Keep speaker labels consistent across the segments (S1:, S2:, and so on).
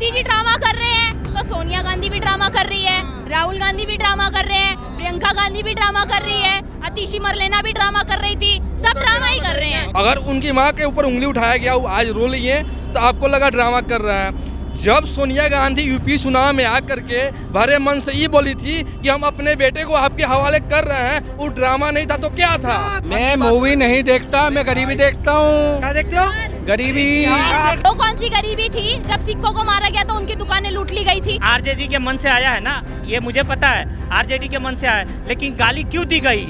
S1: Modi ji drama कर रहे हैं तो सोनिया गांधी भी ड्रामा कर रही है, राहुल गांधी भी ड्रामा कर रहे हैं, प्रियंका गांधी भी ड्रामा कर रही है, अतिशी मरलेना भी ड्रामा कर रही थी, सब ड्रामा ही कर रहे हैं।
S2: अगर उनकी माँ के ऊपर उंगली उठाया गया, वो आज रो रही है, तो आपको लगा ड्रामा कर रहा है। जब सोनिया गांधी यूपी चुनाव में आकर के भरे मन से ये बोली थी कि हम अपने बेटे को आपके हवाले कर रहे हैं, वो ड्रामा नहीं था तो क्या था?
S3: मैं मूवी नहीं देखता, मैं गरीबी देखता हूँ।
S4: क्या देखते हो?
S3: गरीबी।
S1: वो कौन सी गरीबी थी? जब सिक्कों को मारा गया तो उनकी दुकानें लूट ली गई थी।
S4: आरजेडी के मन से आया है ना, ये मुझे पता है, आरजेडी के मन से आया, लेकिन गाली क्यों दी गई?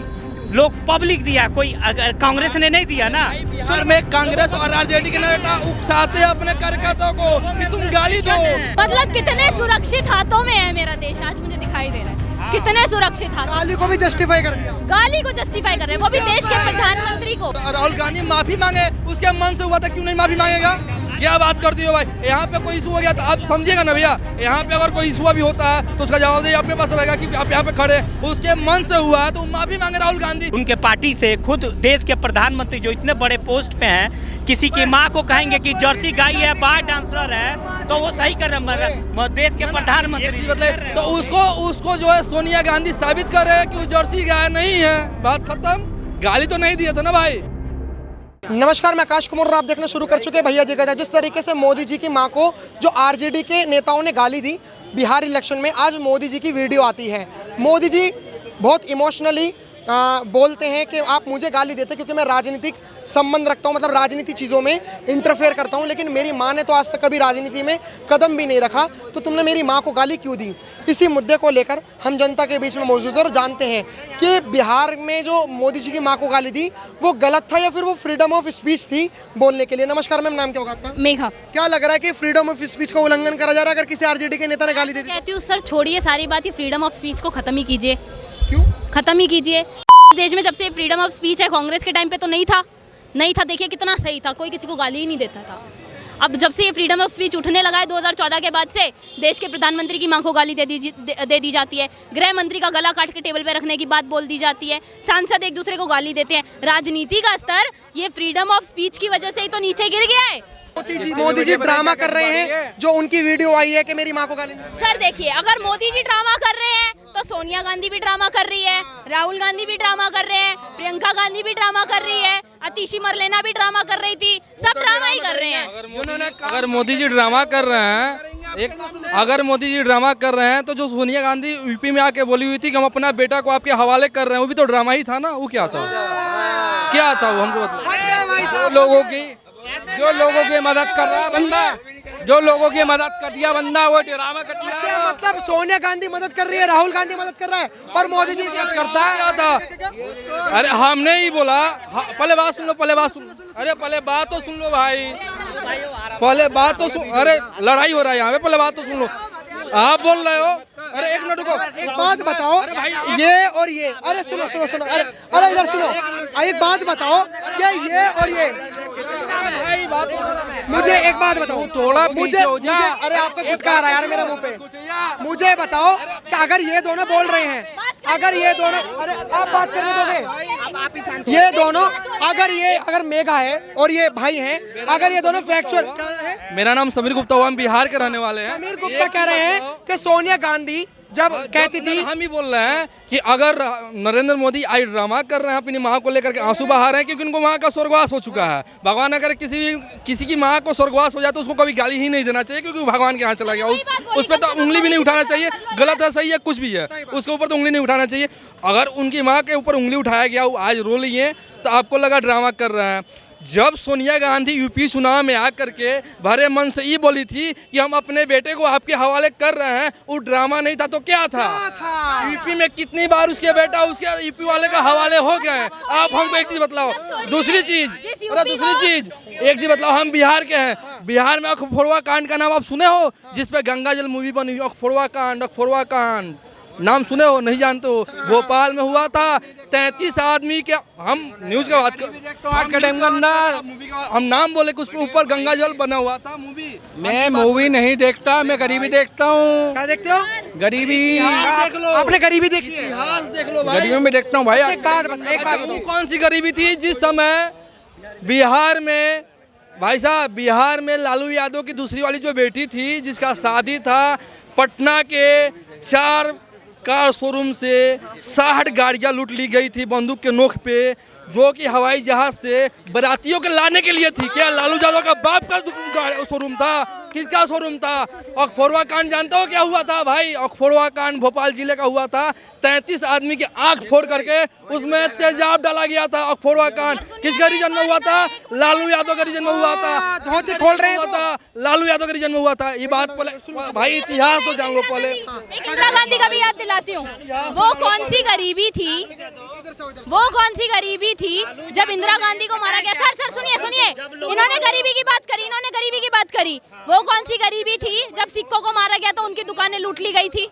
S4: लोग पब्लिक दिया, कोई अगर कांग्रेस ने नहीं दिया ना।
S2: बिहार में कांग्रेस और आरजेडी के नेता उकसाते अपने कार्यकर्ताओं को कि तुम गाली दो।
S1: मतलब कितने सुरक्षित हाथों में है मेरा देश, आज मुझे दिखाई दे रहा है कितने सुरक्षित हाथों।
S4: गाली को भी जस्टिफाई कर दिया,
S1: गाली को जस्टिफाई कर रहे हैं, वो भी देश के प्रधानमंत्री को।
S2: राहुल गांधी माफी मांगे, उसके मन से हुआ था, क्यों नहीं माफी मांगेगा? क्या बात करती हो भाई? यहाँ पे कोई इशू हो गया तो आप समझिएगा ना भैया, यहाँ पे अगर कोई इशू भी होता है तो उसका जवाब दे आपके पास रहेगा कि आप यहाँ पे खड़े, उसके मन से हुआ है तो माफी मांगे राहुल गांधी।
S4: उनके पार्टी से खुद देश के प्रधानमंत्री जो इतने बड़े पोस्ट पे हैं, किसी की माँ को कहेंगे कि जर्सी गाई है, बार डांसर है, तो वो सही कर रहे देश के प्रधानमंत्री।
S2: मतलब तो उसको जो है सोनिया गांधी साबित कर रहे हैं कि वो जर्सी गाय नहीं है, बात खत्म। गाली तो नहीं दिया था ना भाई।
S5: नमस्कार, मैं आकाश कुमार और आप देखना शुरू कर चुके हैं भैया जी का। जिस तरीके से मोदी जी की मां को जो आरजेडी के नेताओं ने गाली दी बिहार इलेक्शन में, आज मोदी जी की वीडियो आती है। मोदी जी बहुत इमोशनली बोलते हैं कि आप मुझे गाली देते क्योंकि मैं राजनीतिक संबंध रखता हूं, मतलब राजनीति चीज़ों में इंटरफेयर करता हूं, लेकिन मेरी मां ने तो आज तक कभी राजनीति में कदम भी नहीं रखा, तो तुमने मेरी मां को गाली क्यों दी? इसी मुद्दे को लेकर हम जनता के बीच में मौजूद हैं और जानते हैं कि बिहार में जो मोदी जी की मां को गाली दी वो गलत था या फिर वो फ्रीडम ऑफ स्पीच थी बोलने के लिए। नमस्कार मैम, नाम क्या होगा आपका?
S1: मेघा।
S5: क्या लग रहा है कि फ्रीडम ऑफ स्पीच का उल्लंघन करा जा रहा है अगर किसी आरजेडी के नेता ने गाली दे दी?
S1: कहती हूँ सर छोड़िए सारी बात, ही फ्रीडम ऑफ स्पीच को खत्म ही कीजिए।
S5: क्यों
S1: खत्म ही कीजिए। देश में जब से फ्रीडम ऑफ स्पीच है, कांग्रेस के टाइम पे तो नहीं था। देखिए कितना सही था, कोई किसी को गाली ही नहीं देता था। अब जब से ये फ्रीडम ऑफ स्पीच उठने लगा है 2014 के बाद से, देश के प्रधानमंत्री की मां को गाली दे दी जाती है, गृह मंत्री का गला काट के टेबल पे रखने की बात बोल दी जाती है, सांसद एक दूसरे को गाली देते हैं। राजनीति का स्तर ये फ्रीडम ऑफ स्पीच की वजह से ही तो नीचे गिर गया है।
S5: मोदी जी ड्रामा कर रहे हैं, जो उनकी वीडियो आई है कि मेरी मां को गाली नहीं।
S1: सर देखिए, अगर मोदी जी ड्रामा कर रहे हैं तो सोनिया गांधी भी ड्रामा कर रही है, राहुल गांधी भी ड्रामा कर रहे हैं, प्रियंका गांधी भी ड्रामा कर रही है, अतिशी मरलेना भी ड्रामा कर रही थी, सब ड्रामा ही कर रहे हैं।
S2: अगर मोदी जी ड्रामा कर रहे हैं, अगर मोदी जी ड्रामा कर रहे हैं तो जो सोनिया गांधी यूपी में आके बोली हुई थी कि हम अपना बेटा को आपके हवाले कर रहे हैं, वो भी तो ड्रामा ही था ना। वो क्या था? क्या था वो? हमको बताओ।
S3: जो लोगों की मदद कर रहा है बंदा, जो लोगों की मदद कर दिया बंदा, वो ड्रामा कर दिया।
S5: अच्छा, मतलब सोनिया गांधी मदद कर रही है, राहुल गांधी मदद कर रहा है और मोदी जी
S2: करता है। क्या था? अरे हमने ही बोला, पहले बात सुन लो, पहले बात सुन। अरे पहले बात तो सुन लो भाई, पहले बात तो सुन। अरे लड़ाई हो रहा है यहाँ पे, पहले बात तो सुन लो। आप बोल रहे हो, अरे एक मिनट रुको,
S5: एक बात बताओ, ये और ये, अरे सुनो, अरे इधर सुनो, एक बात बताओ, क्या ये और ये, मुझे एक बात बताओ,
S3: थोड़ा
S5: मुझे अरे आपका गुटका आ रहा है यार मेरे मुंह पे, मुझे बताओ कि अगर ये दोनों बोल रहे हैं, अगर ये दोनों, अरे आप बात करने दोगे? ये दोनों अगर मेघा है और ये भाई हैं, अगर ये दोनों फैक्चुअल।
S2: मेरा नाम समीर गुप्ता हुआ, हम बिहार के रहने वाले हैं।
S5: समीर गुप्ता कह रहे हैं कि सोनिया गांधी जब कहती थी,
S2: हम ही बोल रहे हैं कि अगर नरेंद्र मोदी आई ड्रामा कर रहे हैं, अपनी माँ को लेकर के आंसू बहा रहे हैं, क्योंकि उनको माँ का स्वर्गवास हो चुका है। भगवान अगर किसी की माँ को स्वर्गवास हो जाए तो उसको कभी गाली ही नहीं देना चाहिए, क्योंकि भगवान के यहाँ चला गया। उस पर तो उंगली भी नहीं उठाना चाहिए, गलत है सही है कुछ भी है, उसके ऊपर तो उंगली नहीं उठाना चाहिए। अगर उनकी माँ के ऊपर उंगली उठाया गया, वो आज रो रही है, तो आपको लगा ड्रामा कर रहे हैं। जब सोनिया गांधी यूपी चुनाव में आकर के भरे मन से ये बोली थी कि हम अपने बेटे को आपके हवाले कर रहे हैं, वो ड्रामा नहीं था तो क्या था? यूपी में कितनी बार उसके बेटा उसके यूपी वाले का हवाले हो गए। आप हमको एक चीज बतलाओ, दूसरी चीज एक चीज बताओ, हम बिहार के हैं, बिहार में अखफोरवा कांड का नाम आप सुने हो? जिसपे गंगा जल मूवी बनी, अखफोरवा कांड नाम सुने हो? नहीं जानते हो? भोपाल में हुआ था, 33 आदमी के, हम न्यूज का बात कर, हम नाम बोले कि उसके ऊपर गंगा जल बना हुआ था मूवी।
S3: मैं मूवी नहीं देखता, मैं गरीबी देखता हूँ।
S5: क्या देखते हो?
S3: गरीबी।
S2: देख लो,
S5: आपने गरीबी देखी है?
S2: इतिहास देख लो भाई।
S3: गरीबी में देखता हूँ भाई।
S5: एक बात
S2: वो कौन सी गरीबी थी जिस समय बिहार में भाई साहब, बिहार में लालू यादव की दूसरी वाली जो बेटी थी, जिसका शादी था, पटना के 4 कार शोरूम से 60 गाड़ियाँ लूट ली गई थी बंदूक के नोक पे, जो कि हवाई जहाज से बारातियों के लाने के लिए थी। क्या लालू यादव का बाप का शोरूम था? किसका शोरूम था? अखफोरवा कांड जानते हो क्या हुआ था भाई? अखफोरवा कांड भोपाल जिले का हुआ था। 33 आदमी की आंख फोड़ करके उसमें तेजाब डाला गया था। अखफोरवा कांड किसका रीजन में हुआ था? लालू यादव का रीजन में हुआ था।
S5: धोती खोल रहे हैं
S2: था, लालू यादव के रीजन में हुआ था। ये बात भाई इतिहास तो जान लो पहले।
S1: इंदिरा गांधी का भी याद दिलाती हूँ। वो कौन सी गरीबी थी, वो कौन सी गरीबी थी जब इंदिरा गांधी को मारा गया? सर सुनिए सुनिए, इन्होंने गरीबी की बात करी, इन्होंने गरीबी की बात करी। वो कौन सी गरीबी थी जब सिक्कों को मारा गया तो उनकी दुकानें लूट ली गई थी?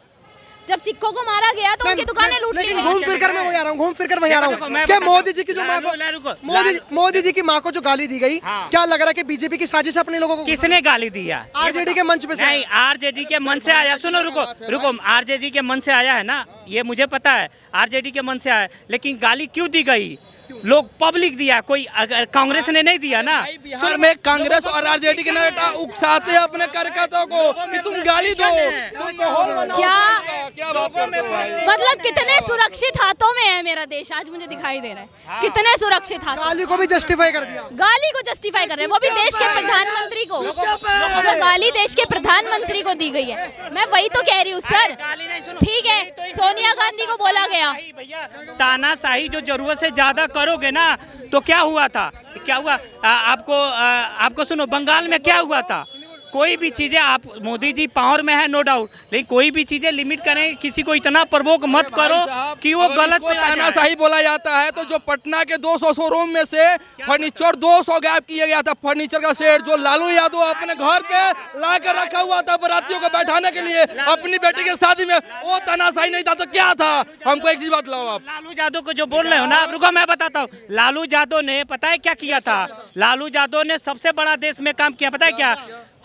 S1: जब सिक्कों को मारा गया तो उनकी दुकानें लूट ली गई।
S5: घूम फिर कर मैं वही आ रहा हूँ, घूम फिर कर वही आ रहा हूँ। क्या मोदी जी की जो माँ को मोदी जी की माँ को जो गाली दी गई, क्या लग रहा है कि बीजेपी की साजिश है अपने लोगों को?
S4: किसने गाली दिया?
S5: आरजेडी के मंच पे से।
S4: नहीं, आरजेडी के मन से आया। सुनो, रुको, आरजेडी के मन से आया है ना, ये मुझे पता है, आरजेडी के मन से आया। लेकिन गाली क्यों दी गई? लोग पब्लिक दिया, कोई अगर कांग्रेस ने नहीं दिया ना।
S2: बिहार में कांग्रेस और आरजेडी के नेता उकसाते हैं अपने कार्यकर्ताओं को कि तुम गाली दो, तुम माहौल बनाओ। क्या बात करते हो भाई?
S1: मतलब कितने सुरक्षित हाथों में है मेरा देश, आज मुझे दिखाई दे रहा है। कितने सुरक्षित हाथों।
S5: गाली को भी जस्टिफाई कर दिया।
S1: गाली को जस्टिफाई कर रहे हैं, वो भी देश के प्रधानमंत्री को। जो गाली देश के प्रधानमंत्री को दी गई है, मैं वही तो कह रही हूँ सर। ठीक है, सोनिया गांधी को बोला गया।
S4: तानाशाही जो जरूरत से ज्यादा करोगे ना तो क्या हुआ था? क्या हुआ? आपको सुनो, बंगाल में क्या हुआ था? कोई भी चीजें, आप मोदी जी पावर में है नो डाउट, लेकिन कोई भी चीजें लिमिट करें। किसी को इतना प्रवोक मत करो कि वो गलत पे आ जाए।
S2: तानाशाही बोला जाता है। तो जो पटना के 200 शोरूम में से फर्नीचर 200 गायब किया गया था, फर्नीचर का सेट जो लालू यादव अपने घर पे ला कर रखा हुआ था बारातियों को बैठाने के लिए अपनी बेटी की शादी में, वो तानाशाही नहीं था तो क्या था? हमको एक चीज बतलाओ आप।
S4: लालू यादव को जो बोल रहे हो ना, आप रुको, मैं बताता हूँ। लालू यादव ने पता है क्या किया था? लालू यादव ने सबसे बड़ा देश में काम किया, पता है क्या?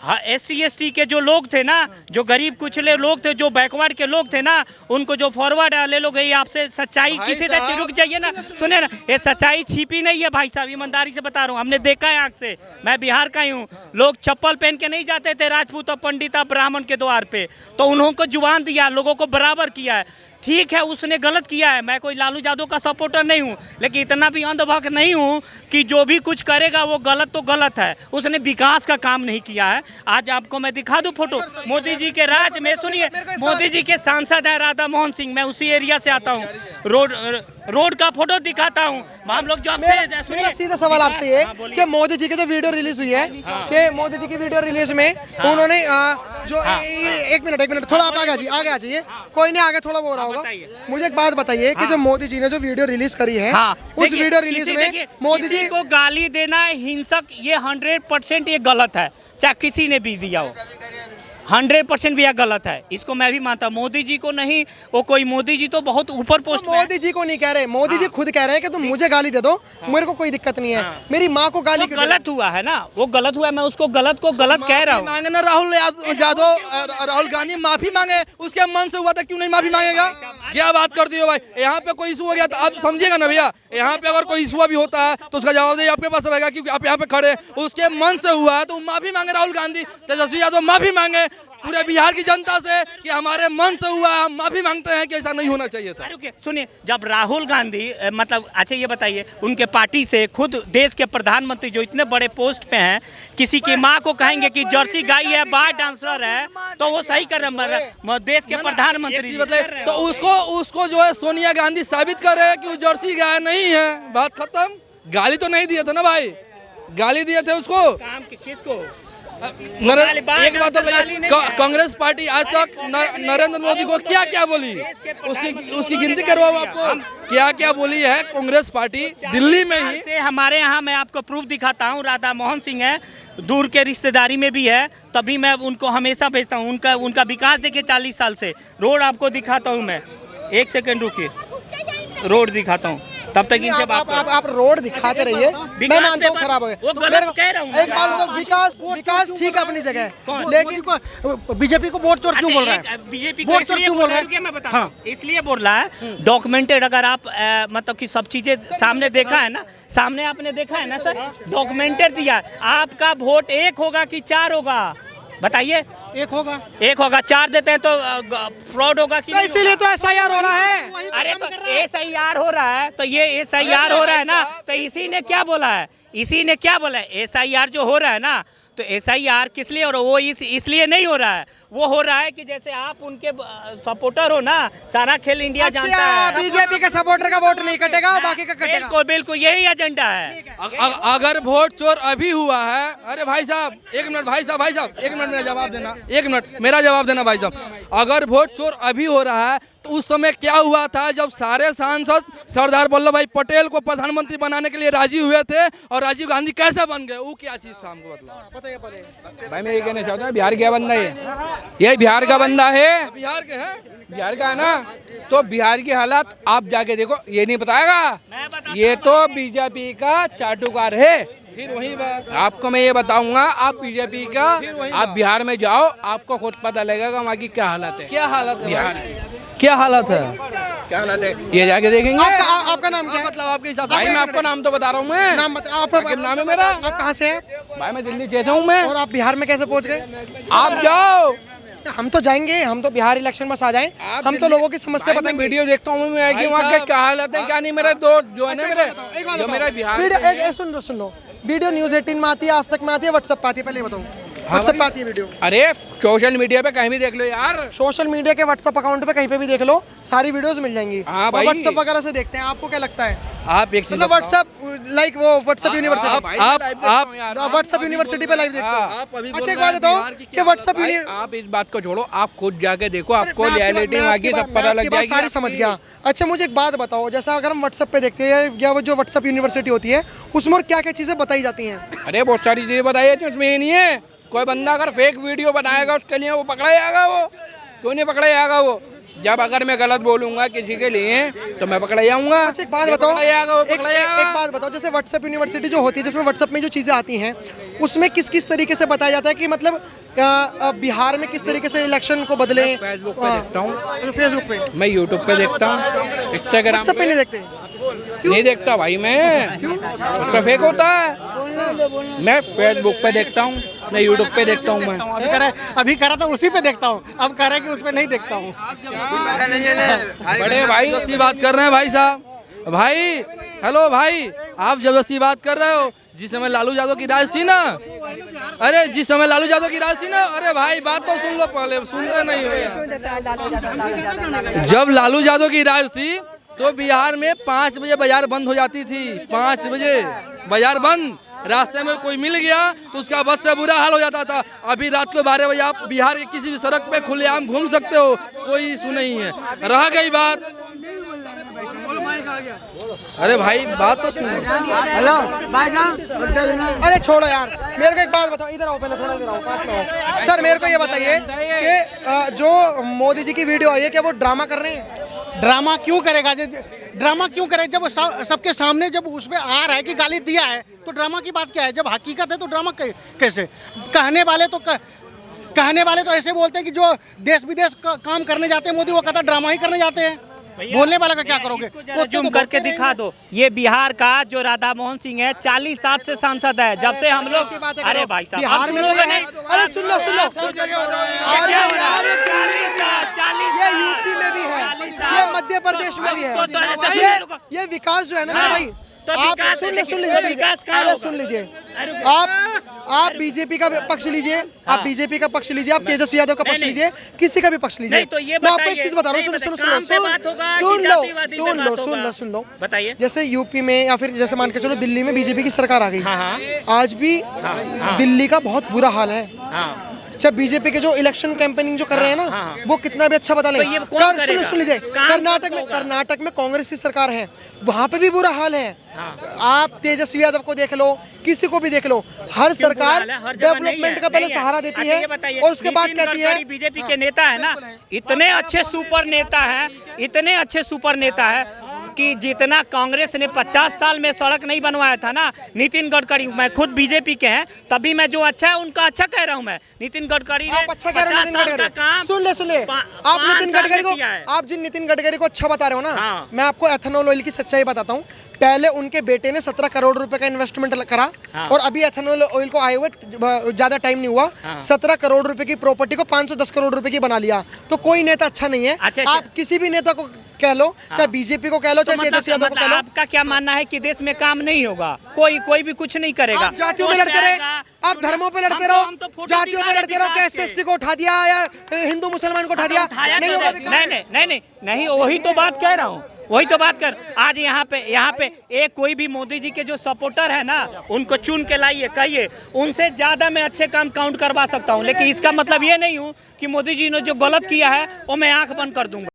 S4: हाँ, SC/ST के जो लोग थे ना, जो गरीब कुचले लोग थे, जो बैकवर्ड के लोग थे ना, उनको जो फॉरवर्ड ले लोग। ये आपसे सच्चाई किसी से रुक जाइए ना, सुने ना, ये सच्चाई छिपी नहीं है भाई साहब, ईमानदारी से बता रहा हूँ। हमने देखा है आँख से, मैं बिहार का ही हूँ। लोग चप्पल पहन के नहीं जाते थे राजपूत और पंडिता ब्राह्मण के द्वार पे, तो उन्होंने जुबान दिया, लोगों को बराबर किया है। ठीक है, उसने गलत किया है, मैं कोई लालू यादव का सपोर्टर नहीं हूँ, लेकिन इतना भी अंधभक्त नहीं हूँ कि जो भी कुछ करेगा वो गलत तो गलत है। उसने विकास का काम नहीं किया है। आज आपको मैं दिखा दूँ फोटो मोदी जी के राज में। सुनिए, मोदी जी के सांसद है राधा मोहन सिंह, मैं उसी एरिया से आता हूँ। रोड का फोटो दिखाता हूँ। हम लोग जो
S5: मेरा सीधा सवाल आपसे ये कि मोदी जी की जो वीडियो रिलीज हुई है, कि मोदी जी की वीडियो रिलीज में उन्होंने जो एक मिनट थोड़ा आप आगे आ जाइए, कोई नहीं, आगे थोड़ा वो रहा होगा। मुझे एक बात बताइए कि जो मोदी जी ने जो वीडियो रिलीज करी है, उस वीडियो रिलीज में मोदी जी
S4: को गाली देना हिंसक, ये 100% ये गलत है, चाहे किसी ने भी दिया हो। 100% भी यह गलत है, इसको मैं भी मानता हूँ। मोदी जी को नहीं, वो कोई मोदी जी तो बहुत ऊपर पोस्ट पे है।
S5: मोदी जी को नहीं कह रहे, मोदी जी खुद कह रहे हैं कि तुम मुझे गाली दे दो, मेरे को कोई दिक्कत नहीं है, मेरी माँ को गाली क्यों?
S4: गलत हुआ है ना, वो गलत हुआ है, मैं उसको गलत को गलत कह रहा हूँ।
S2: मांगे ना राहुल गांधी माफी मांगे, उसके मन से हुआ था, क्यों नहीं माफी मांगेगा? क्या बात करती हो भाई? यहाँ पे कोई इशू हो गया तो आप समझिएगा ना भैया, यहाँ पे अगर कोई इशू भी होता है तो उसका जवाब आपके पास रहेगा, क्योंकि आप यहाँ पे खड़े, उसके मन से हुआ है तो माफी मांगे राहुल गांधी, तेजस्वी यादव माफी मांगे पूरे बिहार की जनता से कि हमारे मन से हुआ, हम माफी मांगते हैं कि ऐसा नहीं होना चाहिए था।
S4: सुनिए, जब राहुल गांधी मतलब, अच्छा ये बताइए, उनके पार्टी से खुद देश के प्रधानमंत्री जो इतने बड़े पोस्ट पे हैं, किसी की माँ को कहेंगे कि जर्सी गाय है, बार डांसर है, तो वो सही कर रहे हैं देश के प्रधानमंत्री।
S2: तो उसको जो है सोनिया गांधी साबित कर रहे हैं कि वो जर्सी गाय नहीं है, बात खत्म। गाली तो नहीं दिए थे ना भाई, गाली दिए थे उसको।
S4: काम किसको?
S2: एक बात बताइए, कांग्रेस पार्टी आज तक नरेंद्र मोदी को क्या क्या बोली, उसकी गिनती करवाओ आपको, क्या क्या बोली है कांग्रेस पार्टी दिल्ली में ही।
S4: से हमारे यहाँ मैं आपको प्रूफ दिखाता हूँ, राधा मोहन सिंह है, दूर के रिश्तेदारी में भी है, तभी मैं उनको हमेशा भेजता हूँ। उनका विकास देखिए 40 साल से। रोड आपको दिखाता हूँ मैं, 1 सेकंड रुकिए, रोड दिखाता हूँ। तब तक इनसे बात करो।
S5: आप रोड दिखाते रहिए, मैं
S4: विकास
S5: मानता हूँ
S4: पे
S5: खराब हो
S4: वो
S5: गया।
S4: गलत कह रहा हूँ।
S5: एक बात बताओ, विकास ठीक है अपनी जगह, लेकिन
S6: बीजेपी को वोट चोर क्यों बोल रहा है?
S4: बीजेपी
S6: वोट चोर क्यों बोल रहा है?
S4: मैं बता रहा हूँ, इसलिए बोल रहा है डॉक्यूमेंटेड। अगर आप मतलब कि सब चीजें सामने देखा है ना, सामने आपने देखा है ना सर, डॉक्यूमेंटेड दिया है। आपका वोट 1 होगा कि 4 होगा बताइए?
S6: 1 होगा।
S4: 1 होगा, 4 देते हैं तो फ्रॉड होगा कि नहीं
S5: इसीलिए तो एसआईआर हो रहा है।
S4: अरे तो SIR हो रहा है, तो ये SIR हो रहा है ना, तो इसी ने क्या बोला है, इसी ने क्या बोला है, SIR जो हो रहा है ना, तो SIR किस लिए हो रहा है? वो इसलिए नहीं हो रहा है, वो हो रहा है कि जैसे आप उनके सपोर्टर हो ना, सारा खेल इंडिया जानता है।
S5: बीजेपी के सपोर्टर का वोट नहीं कटेगा, बाकी का कटेगा।
S4: बिल्कुल बिल्कुल यही एजेंडा है।
S2: अगर वोट चोर अभी हुआ है, अरे भाई साहब 1 मिनट, भाई साहब 1 मिनट मेरा जवाब देना, 1 मिनट मेरा जवाब देना भाई साहब। अगर वोट चोर अभी हो रहा है तो उस समय क्या हुआ था जब सारे सांसद सरदार वल्लभ भाई पटेल को प्रधानमंत्री बनाने के लिए राजी हुए थे, और राजीव गांधी कैसे बन गए? वो क्या चीज था हमको मतलब?
S3: भाई मैं ये कहना चाहता हूँ, बिहार का बंदा है, ये बिहार का बंदा है,
S2: बिहार के हैं,
S3: बिहार का है ना, तो बिहार की हालात आप जाके देखो, ये नहीं बताएगा। ये तो बीजेपी का चाटुकार है।
S2: फिर वही बात
S3: आपको मैं ये बताऊंगा, आप बीजेपी का, आप बिहार में जाओ, आपको खुद पता लगेगा वहाँ की क्या हालत है।
S2: क्या हालत है
S3: बिहार
S2: क्या हालत है?
S3: क्या हालत है, ये जाके देखेंगे।
S5: आपका नाम क्या है?
S2: मतलब आपके हिसाब से
S3: भाई मैं आपको नाम तो बता रहा हूँ, मैं
S5: नाम बताओ। आपका
S3: नाम है मेरा।
S5: आप कहाँ से हैं?
S3: भाई मैं दिल्ली जैसा हूँ मैं।
S5: और आप बिहार में कैसे पहुँच गए?
S3: आप जाओ,
S5: हम तो जाएंगे, हम तो बिहार इलेक्शन में आ जाएं, हम तो लोगों की समस्या
S3: मैं
S5: बताएंगे।
S3: वीडियो देखता हूँ मैं कि वहाँ के क्या हालत है क्या नहीं। मेरा दोस्त जो है ना, मेरे जो मेरा बिहार
S5: सुन लो, वीडियो न्यूज़ 18 में आती है, आज तक में आती है, व्हाट्सएप पे आती है, पहले ये बताओ। व्हाट्सएप पे आती है वीडियो?
S3: अरे सोशल मीडिया पे कहीं भी देख लो यार,
S5: सोशल मीडिया के व्हाट्सएप अकाउंट पे कहीं पे भी देख लो, सारी वीडियोस मिल जाएंगी।
S3: हाँ भाई।
S5: व्हाट्सएप वगैरह से देखते हैं, आपको क्या लगता है?
S2: आप एक चीज
S5: मतलब व्हाट्सएप लाइक वो व्हाट्सएप यूनिवर्सिटी,
S2: आप
S5: व्हाट्सएप यूनिवर्सिटी पे लाइव देखते हो?
S2: आप अभी
S5: अच्छा एक बात बताओ कि व्हाट्सएप
S3: भाई आप इस बात को छोड़ो, आप खुद जाके देखो, आपको रियलिटी वहाँ की सब पता लग जाएगी।
S5: सारी समझ गया। अच्छा मुझे एक बात बताओ, जैसा अगर हम व्हाट्सएप पे देखते हैं या वो जो व्हाट्सएप यूनिवर्सिटी होती है, उसमें और क्या क्या चीज़ें बताई जाती हैं?
S3: अरे बहुत सारी चीजें बताई जाती हैं, उसमें ये नहीं है कोई बंदा अगर फेक वीडियो बनाएगा उसके लिए वो पकड़ा जाएगा। वो क्यों नहीं पकड़ा जाएगा? वो जब अगर मैं गलत बोलूंगा किसी के लिए तो मैं पकड़ा जाऊंगा।
S5: अच्छा एक बात बताओ,
S3: एक
S5: एक बात बताओ, जैसे व्हाट्सएप यूनिवर्सिटी जो होती है, जिसमें व्हाट्सएप में जो चीज़ें आती हैं, उसमें किस किस तरीके से बताया जाता है कि मतलब बिहार में किस तरीके से इलेक्शन को बदले?
S3: फेसबुक पे देखता हूँ,
S5: फेसबुक पे,
S3: मैं यूट्यूब पे देखता हूँ, इंस्टाग्राम
S5: व्हाट्सएप पे नहीं देखते?
S3: नहीं देखता भाई मैं, उसका फेक होता है। मैं फेसबुक पे देखता हूँ, मैं यूट्यूब पे देखता हूँ। मैं
S6: अभी करा तो उसी पे देखता हूँ, अब कह रहे कि उस पे नहीं देखता हूँ।
S3: बड़े भाई
S2: जबरदस्ती बात कर रहे हैं भाई साहब। भाई हेलो भाई, आप जबरदस्ती बात कर रहे हो। जिस समय लालू यादव की राज थी ना, अरे जिस समय लालू यादव की राज थी ना, अरे भाई बात तो सुन लो पहले, सुनते नहीं हो यार। जब लालू यादव की राज थी तो बिहार में 5 बजे बाजार बंद हो जाती थी, 5 बजे बाजार बंद। रास्ते में कोई मिल गया तो उसका बस से बुरा हाल हो जाता था। अभी रात को 12 बजे आप बिहार के किसी भी सड़क पे खुलेआम घूम सकते हो, कोई इशू नहीं है। रह गई बात, अरे भाई बात तो सुनो।
S7: हेलो भाई साहब,
S5: अरे छोड़ो यार, मेरे को एक बात बताओ, इधर आओ पहले, थोड़ा इधर आओ, पास में आओ। सर मेरे को ये बताइए कि जो मोदी जी की वीडियो आई है, क्या वो ड्रामा कर रहे हैं?
S6: ड्रामा क्यों करेगा? ड्रामा क्यों करे जब सबके सामने जब उस पे आ रहा है कि गाली दिया है, तो ड्रामा की बात क्या है? जब हकीकत है तो ड्रामा कैसे? कहने वाले तो ऐसे बोलते हैं कि जो देश विदेश का काम करने जाते हैं मोदी, वो कहता ड्रामा ही करने जाते हैं। बोलने वाला का क्या करोगे?
S4: जूम करके दिखा दो। ये बिहार का जो राधा मोहन सिंह है 40 साल से सांसद है, जब से हम लोग। अरे भाई साहब
S5: बिहार में तो नहीं, अरे सुन लो अरे यार ये यूपी में भी है, ये मध्य प्रदेश में भी है, ये विकास जो है ना मेरे भाई, आप सुन लीजिए, आप बीजेपी का पक्ष लीजिए, आप बीजेपी का पक्ष लीजिए, आप तेजस्वी यादव का पक्ष लीजिए, किसी का भी पक्ष लीजिए। मैं आपको एक चीज बता रहा हूँ, सुन लो।
S4: बताइए।
S5: जैसे यूपी में या फिर जैसे मान के चलो दिल्ली में बीजेपी की सरकार आ गई, आज भी दिल्ली का बहुत बुरा हाल है। जब बीजेपी के जो इलेक्शन कैंपेनिंग जो कर रहे हैं ना, वो कितना भी अच्छा बता लें। सुन लीजिए, कर्नाटक में कांग्रेस की सरकार है, वहाँ पे भी बुरा हाल है। आप तेजस्वी यादव को देख लो, किसी को भी देख लो, हर सरकार डेवलपमेंट का पहले सहारा देती है और उसके बाद कहती है।
S4: बीजेपी के नेता है ना, इतने अच्छे सुपर नेता है, इतने अच्छे सुपर नेता है, कि जितना कांग्रेस ने 50 साल में सड़क नहीं बनवाया था ना, नितिन गडकरी, मैं खुद बीजेपी के हैं तभी मैं जो अच्छा है उनका अच्छा कह रहा हूं मैं। नितिन गडकरी ने
S5: आप अच्छा कह रहे हो,
S4: 50
S5: नितिन
S4: साल का
S5: गडकरी
S4: काम
S5: सुन ले आप
S4: 5
S5: नितिन
S4: साल
S5: गडकरी
S4: में
S5: को,
S4: किया है।
S5: आप जिन नितिन गडकरी को अच्छा बता रहे हो ना,
S4: हाँ।
S5: मैं आपको एथेनॉल ऑयल की सच्चाई बताता हूँ। पहले उनके बेटे ने 17 करोड़ रुपए का इन्वेस्टमेंट करा,
S4: हाँ।
S5: और अभी एथेनॉल ऑयल को आए हुए ज्यादा टाइम नहीं हुआ, 17 करोड़ रुपए की प्रॉपर्टी को 510 करोड़ रुपए की बना लिया। तो कोई नेता अच्छा नहीं है।
S4: अच्छा,
S5: आप किसी भी नेता को कह लो, चाहे बीजेपी को कह लो, चाहे तेजस्वी यादव को कह लो।
S4: आपका क्या मानना है कि देश में काम नहीं होगा? कोई भी कुछ नहीं करेगा।
S5: आप जातियों पे लड़ते रहे, आप धर्मों पे लड़ते रहो, जातियों पे लड़ते रहो। कैसे एसटी को उठा दिया या हिंदू मुसलमान को उठा दिया? नहीं होगा विकास।
S4: नहीं, वही तो बात कह रहा हूँ, वही तो बात कर। आज यहाँ पे एक कोई भी मोदी जी के जो सपोर्टर है ना, उनको चुन के लाइए, कहिए उनसे ज्यादा मैं अच्छे काम काउंट करवा सकता हूँ, लेकिन इसका मतलब ये नहीं हूँ कि मोदी जी ने जो गलत किया है वो मैं आंख बंद कर दूंगा।